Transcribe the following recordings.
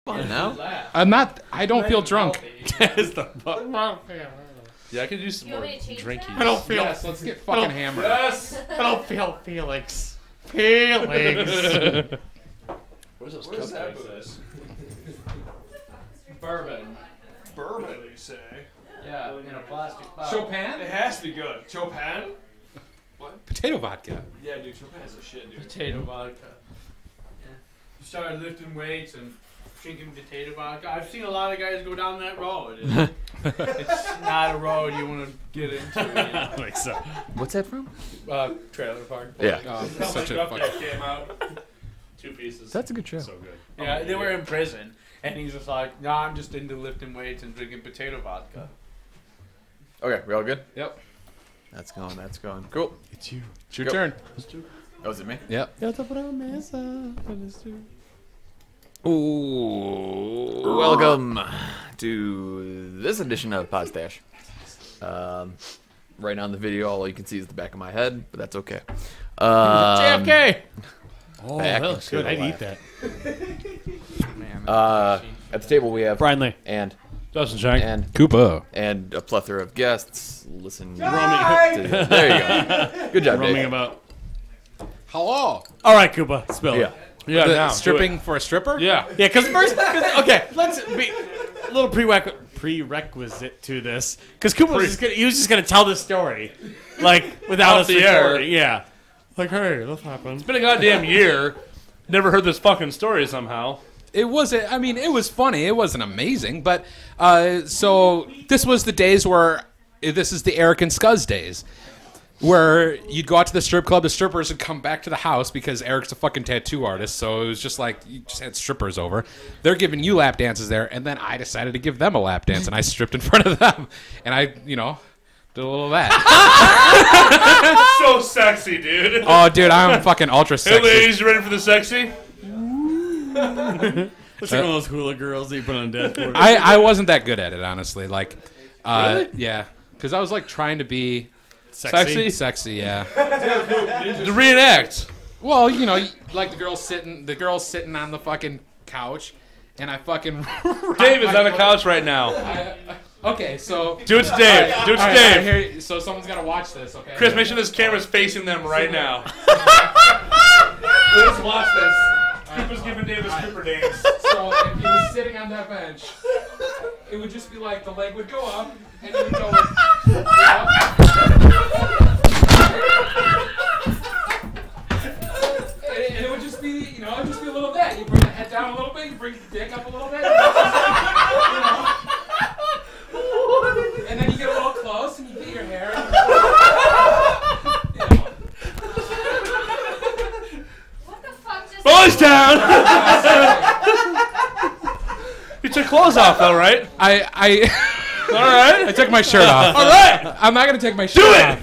fun now. I'm not. I don't feel drunk. Yeah, I could do some more drinking. I don't feel. Yes, let's get fucking hammered. Yes. I don't feel Felix. Felix. Where's those Where's that cupcakes? Bourbon. Bourbon, you say? Yeah, in a plastic bottle. Chopin? It has to be good. Chopin? What? Potato vodka. Yeah, dude, Chopin's a shit, dude. Potato vodka. Yeah. You started lifting weights and drinking potato vodka. I've seen a lot of guys go down that road. It's not a road you want to get into. You know? Like so. What's that from? Trailer Park. Yeah. Such a fucking. Came out. 2 pieces. That's a good show. So good. Yeah, they were in prison, and he's just like, "Nah, I'm just into lifting weights and drinking potato vodka." Okay, we all good? Yep. That's going. That's going. Cool. It's you. It's your Go. turn. Oh, is it me? Yep. Ooh. Welcome to this edition of Podstache. Right now in the video, all you can see is the back of my head, but that's okay. JFK. Oh, Back that looks good. to I'd life. eat that. At the table we have Brian Lee. and Justin Shank. Koopa. and a plethora of guests. Listen. Roaming. There you go. Good job, Roaming Dave. about. Hello. All right, Koopa. Spill Yeah. it. Yeah, The now. stripping for a stripper? Yeah. Yeah, because first, okay, let's be a little prerequisite to this. Because Koopa was just gonna tell this story, like without Off us the air. recording. Yeah, like hey, this happened. It's been a goddamn year. Never heard this fucking story somehow. It wasn't. I mean, it was funny. It wasn't amazing, but so this was the days where this is the Eric and Scuzz days, where you'd go out to the strip club. The strippers would come back to the house because Eric's a fucking tattoo artist. So it was just like you just had strippers over. They're giving you lap dances there, and then I decided to give them a lap dance, and I stripped in front of them, and I, did a little of that. So sexy, dude. Oh, dude, I'm fucking ultra Hey, sexy. ladies, you ready for the sexy? It's like one of those hula girls that you put on dashboard. I wasn't that good at it, honestly. Like, Really? yeah, because I was like trying to be Sexy? sexy, yeah. To reenact. Well, like the girl's sitting on the fucking couch, and I fucking. Dave is on the couch right now. Okay, so. Do it to Dave. Do it to Dave. Here, so someone's gotta watch this, okay? Chris, make sure this camera's facing them right now. Let's watch this. Koopa's giving Dave a stripper dance. So if he was sitting on that bench, it would just be like the leg would go up, and he would go. And it would just be, it'd just be a little bit. You bring the head down a little bit, you bring the dick up a little bit. And then you get a little close, and you get your hair. What the fuck just Boys down! You took clothes off, though, right? All right. I took my shirt off. All right. I'm not gonna take my shirt off.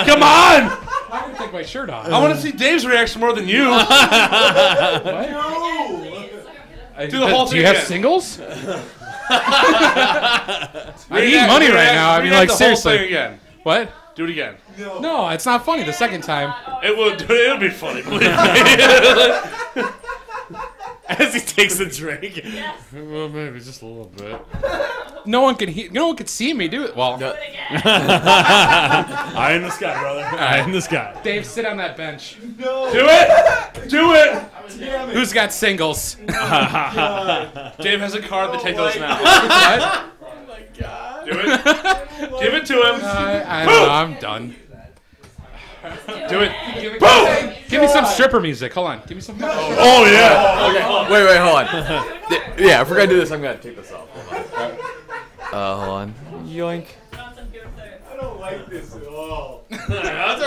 Come on! I'm gonna take my shirt off. I want to see Dave's reaction more than you. What? Do the whole Do thing you have again. singles? I need money right now. I mean, like, the seriously. whole thing again. What? Do it again. No, it's not funny the second time. It'll be funny. Believe me. As he takes a drink. Yes. Well, maybe just a little bit. No one can see me do it. Well, Eye in the sky, brother. Eye in the sky. Dave, sit on that bench. Do it. Do it. Who's got singles? Dave has a card to take those now. What? Do it. Give it to him. I don't know. I'm done. Do it. Give me some stripper music. Hold on. Give me some. Oh yeah. Okay. Wait, hold on. Yeah, if we're gonna do this, I'm gonna take this off. Hold on. Yoink. I don't like this at all. That's all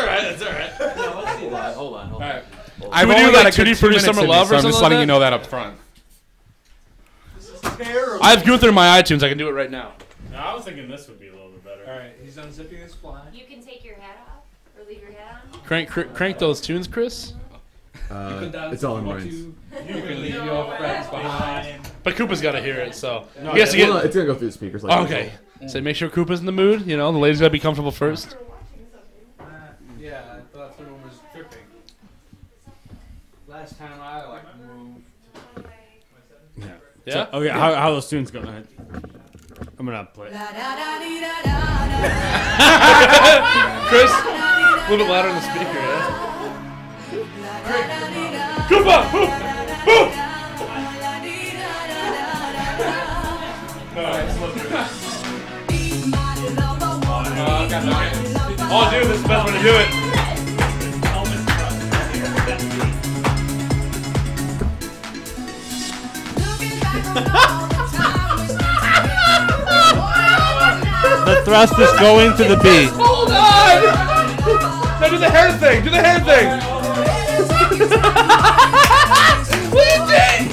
right. That's all right. Hold on. All right. Should I've we do only like got a Tutti good 2 Frutti minutes Summer in me, Love or so I'm something just like letting that? you know that up front. This is terrible. I have Gunther in my iTunes. I can do it right now. No, I was thinking this would be a little bit better. All right. He's unzipping his fly. You can take your hat off or leave your hat on. Crank those tunes, Chris. It's all in mine. You can leave your friends behind. But Koopa's got to hear it, so No, he has to Well, no, get. it's gonna go through the speakers. Like Okay. So make sure Koopa's in the mood. The ladies gotta be comfortable first. Yeah, I thought someone was tripping. Last time I moved. Yeah. Okay, how those tunes go? I'm gonna play. Chris, a little bit louder on the speaker, yeah? Koopa! Hoop! Hoop! Oh, dude, this is the best way to do it. The thrust is going to the beat. Hold on! Now do the hair thing! Do the hair thing! What are you doing?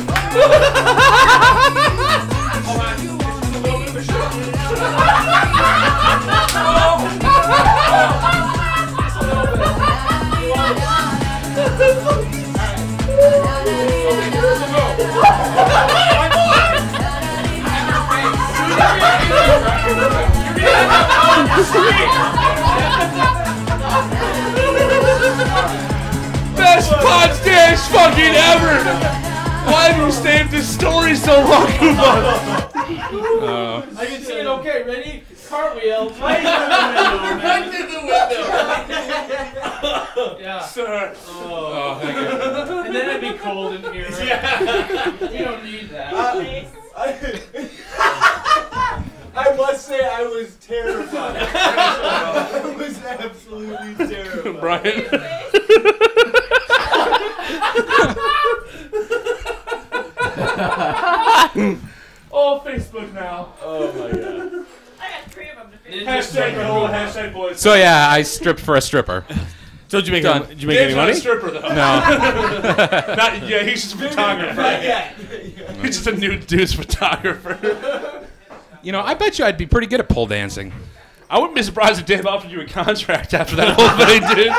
Best Podstache fucking ever! Why have you saved this story so long, Koopa? I can see it. Okay, ready? Cartwheel. Right through the window. Yeah. Sir. Oh, thank you. And then it'd be cold in here. We don't need that. I must say I was terrified. I was absolutely terrified. Brian. Oh, Facebook now. Oh my god. I got 3 of them to finish. Hashtag the whole hashtag boys. So yeah, I stripped for a stripper. So did you make Done. did you make any Dave's not money? a stripper though. No. Not, yeah, he's just a photographer. He's just a nude dude's photographer. You know, I bet you I'd be pretty good at pole dancing. I wouldn't be surprised if Dave offered you a contract after that whole thing, dude.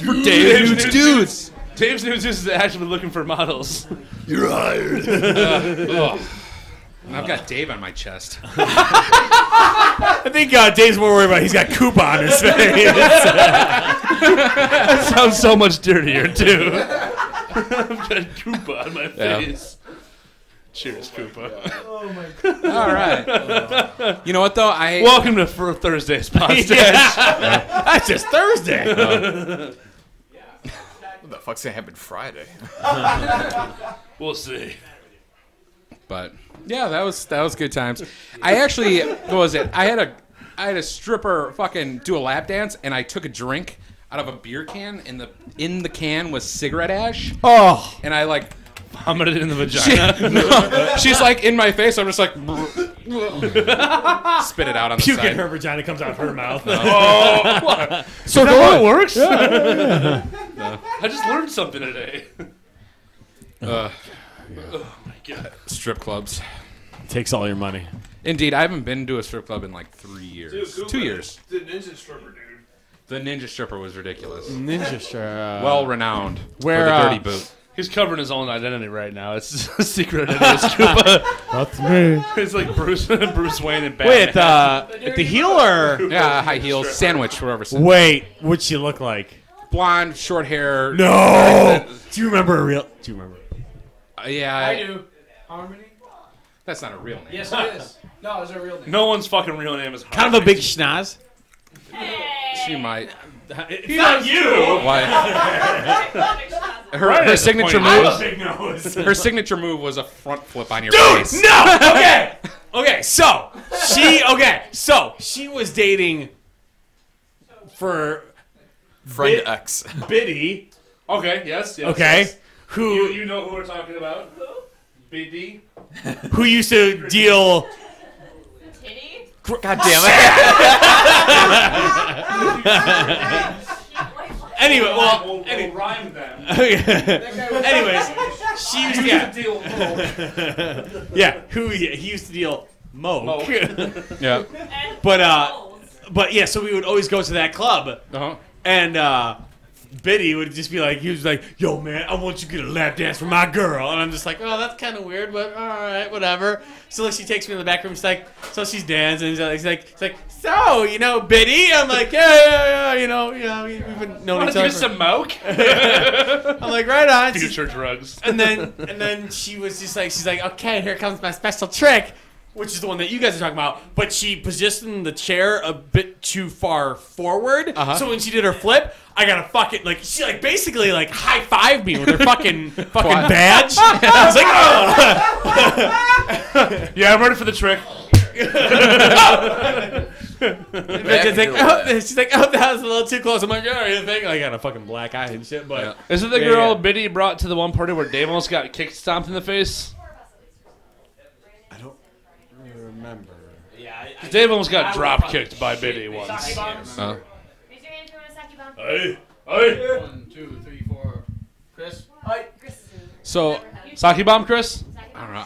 For Dave's Nudes Dudes. Dave's Nudes is actually looking for models. You're hired. I've got Dave on my chest. I think Dave's more worried about he's got Koopa on his face. That sounds so much dirtier, too. I've got Koopa on my face. Cheers, Koopa. Oh my god. All right. You know what though? Welcome to For Thursday's podcast. That's just Thursday. What the fuck's gonna happen Friday? We'll see. But yeah, that was good times. I actually, what was it? I had a stripper fucking do a lap dance, and I took a drink out of a beer can, and in the can was cigarette ash. Oh. And I like Vomited in the vagina. she's like in my face. I'm just like spit it out on the Puke in side. her vagina comes out her mouth. Oh, what? So Is that how it works? I just learned something today. Oh my god. Strip clubs. Takes all your money. Indeed, I haven't been to a strip club in like 3 years. Dude, Koopa, 2 years. The ninja stripper, dude. The ninja stripper was ridiculous. Ninja stripper. Well renowned where, for the dirty boot. He's covering his own identity right now. It's a secret identity. It's Koopa. That's me. It's like Bruce Wayne and Batman. Wait, at the heel or? Yeah, high heels, sandwich, whatever. Wait, what'd she look like? Blonde, short hair. No. Do you remember a real? Do you remember? Yeah, I do. Harmony? That's not a real name. Yes, it is. No, it's a real name. No one's fucking real name is Kind of a big schnoz. She might. It's not you. Why? Her has a signature point. move. Big nose. Her signature move was a front flip on your Dude, face. no. Okay. Okay. So she was dating for Friend Bit- X. Biddy. Okay, yes. Okay. Yes. Who You know who we're talking about? BD? who used to deal? Titty? God damn it. Anyway, well, We'll rhyme them. anyways, she used to, yeah, Deal. yeah. He used to deal moke. Yeah. But yeah, so we would always go to that club, Uh-huh. and Biddy would just be like, he was like, yo, man, I want you to get a lap dance for my girl. And I'm just like, oh, that's kind of weird, but all right, whatever. So like, she takes me in the back room. She's like, so she's dancing. She's like, so, you know, Biddy? I'm like, yeah, you know, we've been knowing each other. Get some milk? I'm like, right on. Future drugs. And then she was just like, she's like, okay, here comes my special trick. Which is the one that you guys are talking about, but she positioned the chair a bit too far forward. So when she did her flip, I got to fucking like she like basically like high fived me with her fucking badge. I was like, oh. Yeah, I'm ready for the trick. She's like, oh, that was a little too close. I'm like, oh, you think I got a fucking black eye and shit, but Isn't the girl Biddy brought to the one party where Dave almost got kick stomped in the face? remember. Yeah, Dave almost got drop kicked by Biddy once. Raise your hand if you want a sake bomb. Hey. 1, 2, 3, 4. Chris? So Sake bomb, Chris? I don't know.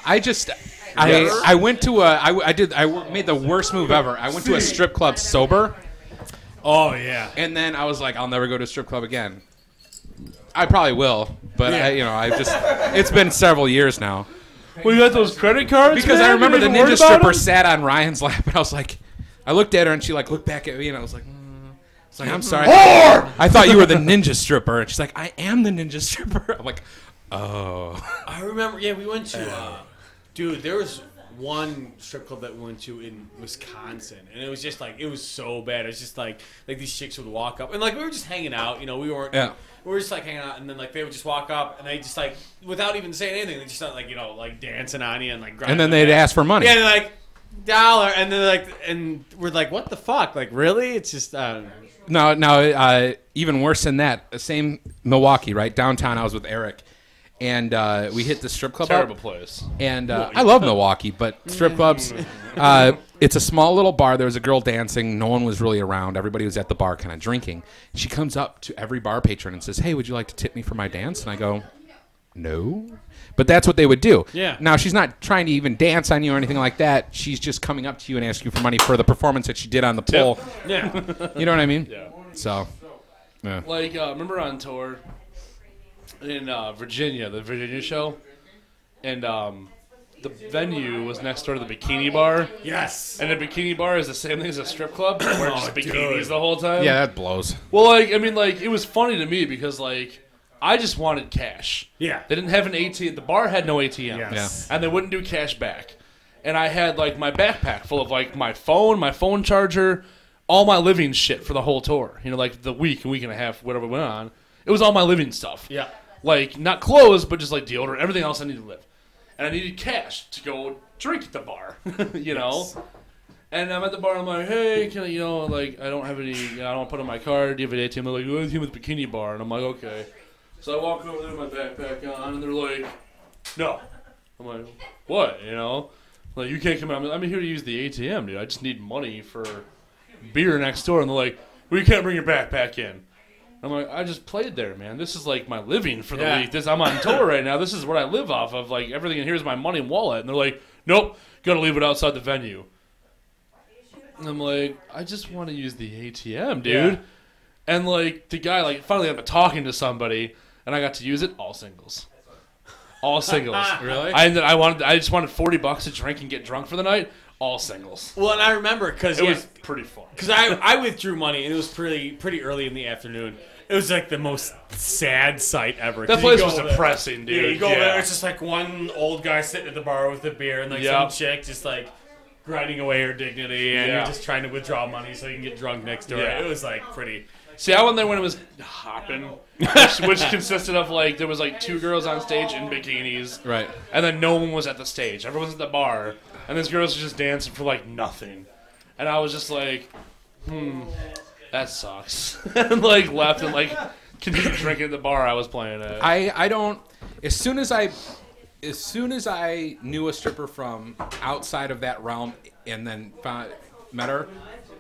I went to I made the worst move ever. I went to a strip club sober. Oh yeah. And then I was like, I'll never go to a strip club again. I probably will, but it's been several years now. We got those credit cards, Because man? I remember You the even ninja worried about stripper them? sat on Ryan's lap, and I was like, I looked at her, and she like looked back at me, and I was like, I'm sorry. I thought you were the ninja stripper, and she's like, I am the ninja stripper. I'm like, oh. I remember. Yeah, we went to. Dude, there was one strip club that we went to in Wisconsin, and it was just like it was so bad. It was just like these chicks would walk up, and like we were just hanging out. You know, we weren't. Yeah. We were just like hanging out, and then like they would just walk up, and they just like without even saying anything, they just start like like dancing on you and like. And then they'd ask for money. Yeah, and they're like $1, and then like and we're like, what the fuck? Like really? It's just. No, even worse than that. Same Milwaukee, right downtown. I was with Eric, and we hit the strip club. Terrible place. And I love Milwaukee, but strip clubs. It's a small little bar. There was a girl dancing. No one was really around. Everybody was at the bar, kind of drinking. She comes up to every bar patron and says, "Hey, would you like to tip me for my dance?" And I go, "No." But that's what they would do. Yeah. Now, she's not trying to even dance on you or anything like that. She's just coming up to you and asking you for money for the performance that she did on the pole. Yeah. You know what I mean? Yeah. So, yeah. Like, remember on tour in Virginia, the Virginia show? And the venue was next door to the bikini bar. Yes. And the bikini bar is the same thing as a strip club, where it's just bikinis the whole time. Yeah, that blows. Well, like, I mean, like, it was funny to me because, like, I just wanted cash. Yeah. They didn't have an ATM. The bar had no ATM. Yes. And they wouldn't do cash back. And I had, like, my backpack full of, like, my phone charger, all my living shit for the whole tour. You know, like, the week and a half, whatever went on. It was all my living stuff. Yeah. Like, not clothes, but just, like, deodorant, everything else I needed to live. And I needed cash to go drink at the bar, you know? And I'm at the bar, I'm like, hey, can I, you know, like, I don't have any, I don't put on my card, do you have an ATM? They're like, oh, ATM with bikini bar. And I'm like, okay. So I walk over there with my backpack on, and they're like, no. I'm like, what, you know? Like, you can't come out. I'm here to use the ATM, dude. I just need money for beer next door. And they're like, well, you can't bring your backpack in. I'm like, I just played there, man. This is like my living for the week. I'm on tour right now. This is what I live off of. Like, everything in here is my money and wallet. And they're like, nope, got to leave it outside the venue. And I'm like, I just want to use the ATM, dude. Yeah. And, like, the guy, like, finally I'm talking to somebody, and I got to use it, all singles. All singles. Really? I just wanted $40 to drink and get drunk for the night. All singles. Well, and I remember because it was pretty fun. Because I withdrew money, and it was pretty early in the afternoon. It was like the most sad sight ever. That place was depressing, dude. Yeah, you go there, it's just like one old guy sitting at the bar with a beer, and like some chick just like grinding away her dignity, and you're just trying to withdraw money so you can get drunk next door. Yeah. It was like pretty. See, I went there when it was hopping, which consisted of like there was like 2 girls on stage in bikinis, right? And then no one was at the stage. Everyone was at the bar, and these girls were just dancing for like nothing. And I was just like, that sucks. And like left and like continued drinking at the bar I was playing at. I don't. As soon as I knew a stripper from outside of that realm, and then met her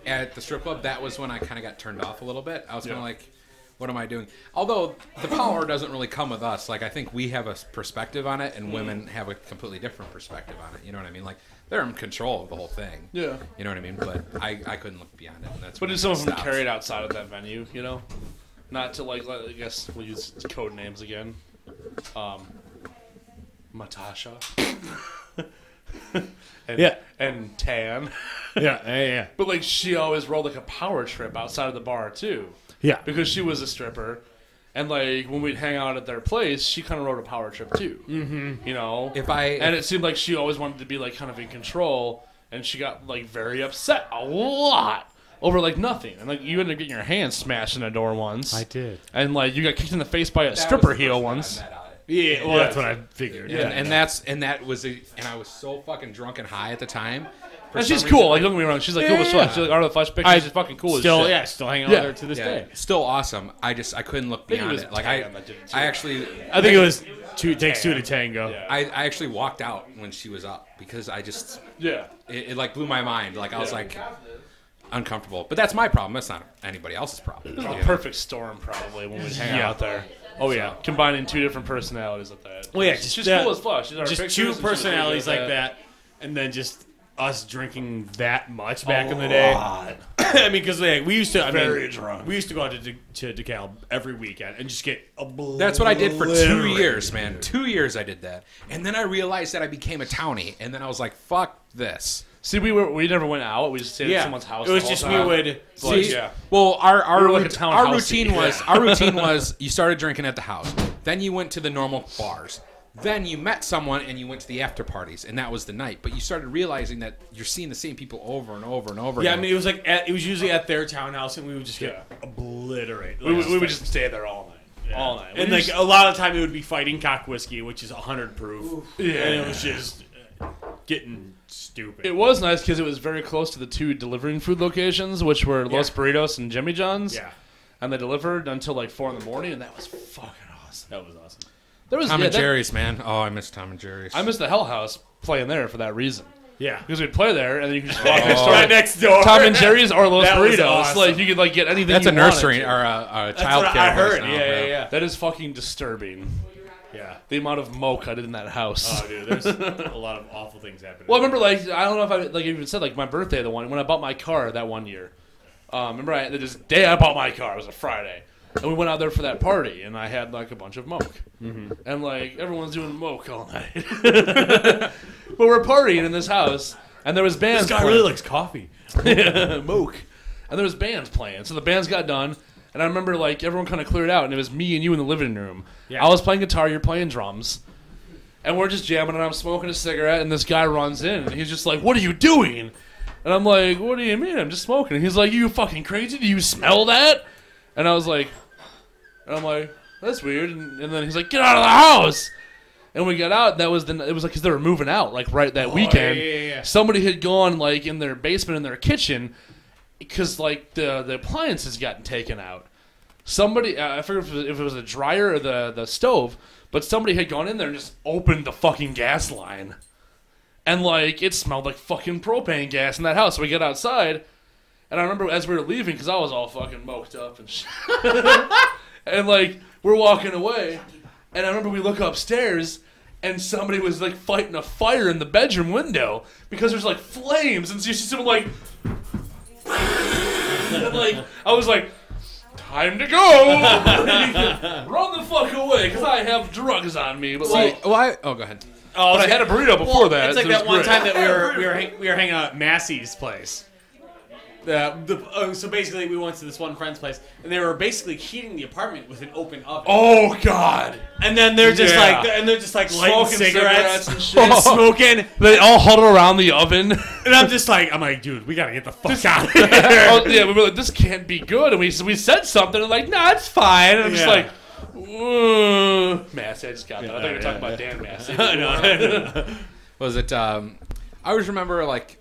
at the strip club, that was when I kind of got turned off a little bit. I was kind of like, what am I doing? Although the power doesn't really come with us. Like, I think we have a perspective on it, and women have a completely different perspective on it. You know what I mean? Like, they're in control of the whole thing. Yeah. You know what I mean? But I couldn't look beyond it. And that's but did some of them carry it outside of that venue, you know? not to like, I guess we'll use code names again. Natasha. And Tan. Yeah. But like she always rode like a power trip outside of the bar too. Yeah. Because she was a stripper. And like when we'd hang out at their place, she kind of rode a power trip too. Mm-hmm. You know? And it seemed like she always wanted to be like kind of in control, and she got like very upset a lot over like nothing. And like you ended up getting your hand smashed in a door once. I did. And like you got kicked in the face by a stripper heel once. Yeah, well, that's what I figured. And I was so fucking drunk and high at the time. And she's cool. Like, don't get me wrong. She's like cool as fuck. She's like Art of the Flesh picture. She's fucking cool as shit. Still hanging out with her to this day. Still awesome. I couldn't look beyond it. Like I think it was it takes two to tango. Yeah. I actually walked out when she was up because I just it like blew my mind. Like I was like uncomfortable. But that's my problem. That's not anybody else's problem. A perfect storm probably when we hang out there. Oh yeah, combining two different personalities like that. Well, yeah, she's cool as fuck. She's our just pictures two and she's personalities really like good at that, and then just us drinking that much back in the day. I mean, because we used to. Very drunk. We used to go out to Dekalb every weekend and just get obliterated. That's what I did for 2 years, man. 2 years I did that, and then I realized that I became a townie, and then I was like, "Fuck this." See, we never went out. We just stayed at someone's house. It was the just whole we time. would. See, well, our We were like a town routine housey. was you started drinking at the house, then you went to the normal bars, then you met someone and you went to the after parties, and that was the night. But you started realizing that you're seeing the same people over and over and over. Yeah, again. I mean, it was like it was usually at their townhouse, and we would just get obliterated. We would just stay there all night. Yeah. All night. And like a lot of the time, it would be fighting cock whiskey, which is 100 proof. Yeah. And it was just getting stupid. It was nice because it was very close to the two delivering food locations, which were Los Burritos and Jimmy John's. Yeah. And they delivered until like 4 in the morning, and that was fucking awesome. That was awesome. There was Tom and Jerry's, man. Oh, I miss Tom and Jerry's. I missed the Hell House playing there for that reason. Yeah. Because we'd play there, and then you could just walk next door. Right next door. Tom and Jerry's or Los That was Burritos. awesome. Like you could like get anything. That's you a nursery wanted. or a That's child what care. I heard. place now, Yeah. That is fucking disturbing. Yeah. The amount of moke I did in that house. Oh, dude, there's a lot of awful things happening. Well, I remember, like, I don't know if I like even said, like, my birthday, when I bought my car that one year. Remember, this day I bought my car. It was a Friday. And we went out there for that party, and I had, like, a bunch of moke. Mm-hmm. And, like, everyone's doing moke all night. But we're partying in this house, and there was bands This guy playing. really likes coffee. Moke. And there was bands playing. So the bands got done, and I remember, like, everyone kind of cleared out, and it was me and you in the living room. Yeah. I was playing guitar, you're playing drums. And we're just jamming, and I'm smoking a cigarette, and this guy runs in, and he's just like, "What are you doing?" And I'm like, "What do you mean? I'm just smoking." And he's like, "You fucking crazy? Do you smell that?" And I was like, "That's weird." And then he's like, "Get out of the house!" And we got out. It was like because they were moving out, like right that weekend. Yeah. Somebody had gone like in their basement in their kitchen because like the appliances gotten taken out. Somebody, I forget if it was the dryer or the stove. But somebody had gone in there and just opened the fucking gas line. And, like, it smelled like fucking propane gas in that house. So we get outside, and I remember as we were leaving, because I was all fucking moked up and shit. And, like, we're walking away, and I remember we look upstairs, and somebody was, like, fighting a fire in the bedroom window because there's, like, flames. And so you see someone, like... and, like, I was like... Time to go! Run the fuck away, because I have drugs on me. But like, go ahead. but I had a burrito before that. It's like so it was that one great. time that we were hanging out at Massey's place. So basically, we went to this one friend's place, and they were basically heating the apartment with an open oven. Oh God! And then they're just Yeah. like lighting Smoking cigarettes and shit. smoking. They all huddle around the oven. And I'm like, dude, we gotta get the fuck out of here. Oh, yeah, we were like, this can't be good. And we said something, and like, nah, it's fine. And I'm just Yeah. like, Massey, I just got that. I thought you were talking about Dan Massey. Was it? I always remember like,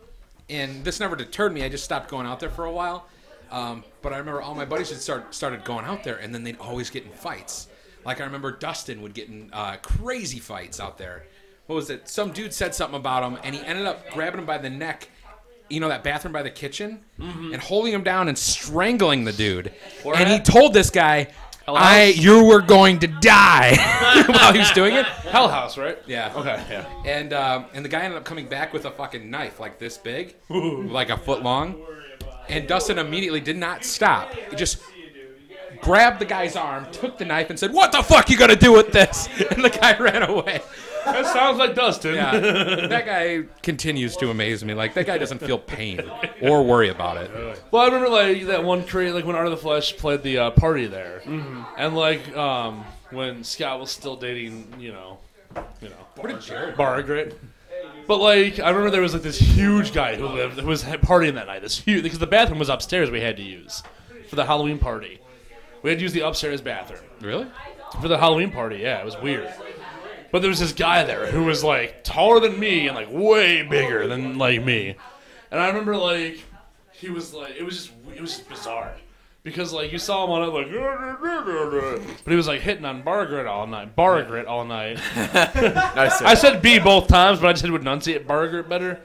and this never deterred me. I just stopped going out there for a while. But I remember all my buddies had started going out there, and then they'd always get in fights. Like I remember Dustin would get in crazy fights out there. What was it? Some dude said something about him, and he ended up grabbing him by the neck. You know that bathroom by the kitchen, and holding him down and strangling the dude. And he told this guy, "You were going to die," while he was doing it. Hell House, right? Yeah. Okay, yeah. And the guy ended up coming back with a fucking knife like this big, like a foot long. And Dustin immediately did not stop. He just grabbed the guy's arm, took the knife, and said, "What the fuck you gonna do with this?" And the guy ran away. That sounds like Dustin. Yeah, that guy continues to amaze me. Like, that guy doesn't feel pain or worry about it. Well, I remember like that one like when Art of the Flesh played the party there, and like when Scott was still dating, Margaret. But like I remember there was like this huge guy who was partying that night. This huge because the bathroom was upstairs. We had to use for the Halloween party. We had to use the upstairs bathroom. Really? For the Halloween party, yeah, it was weird. But there was this guy there who was like taller than me and like way bigger than like me. And I remember like he was like it was just bizarre. Because like you saw him on it like but he was like hitting on Margaret all night. Nice. I said B both times, but I just had to enunciate Margaret better.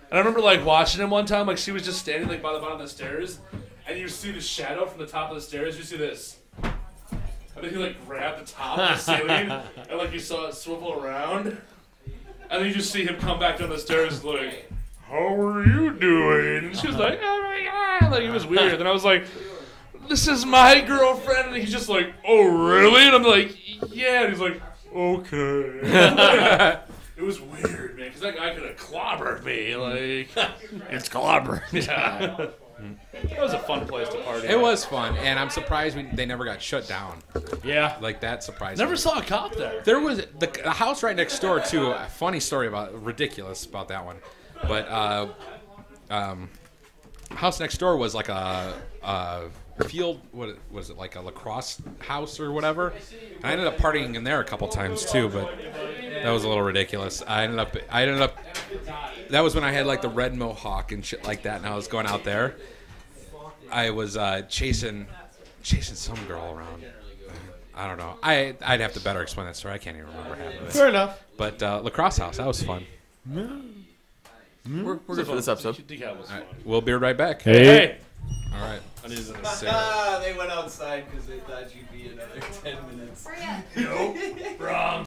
And I remember like watching him one time, like she was just standing like by the bottom of the stairs, and you see the shadow from the top of the stairs, you see this. And then he like grabbed the top of the ceiling and like you saw it swivel around. And then you just see him come back down the stairs like, "How are you doing?" And she was like, "Oh my god," like it was weird. And I was like, "This is my girlfriend," and he's just like, "Oh really?" And I'm like, "Yeah," and he's like, "Okay." It was weird, man, because that guy could have clobbered me, like. It's clobber. Yeah. That was a fun place to party. It was fun, and I'm surprised they never got shut down. Yeah. Like, that surprised Never me. saw a cop there. There was the house right next door, too. A funny story ridiculous about that one. But, house next door was like a field, what was it, like a lacrosse house or whatever. I ended up partying in there a couple times too, but that was a little ridiculous. I ended up. That was when I had like the red mohawk and shit like that, and I was going out there. I was chasing some girl around. I don't know. I'd have to better explain that story. I can't even remember half of it. Fair enough. But lacrosse house, that was fun. We're good for this episode. Dekalb was fun. We'll be right back. Hey. All right. They went outside because they thought you'd be another 10 minutes. Hurry up. Nope. Wrong.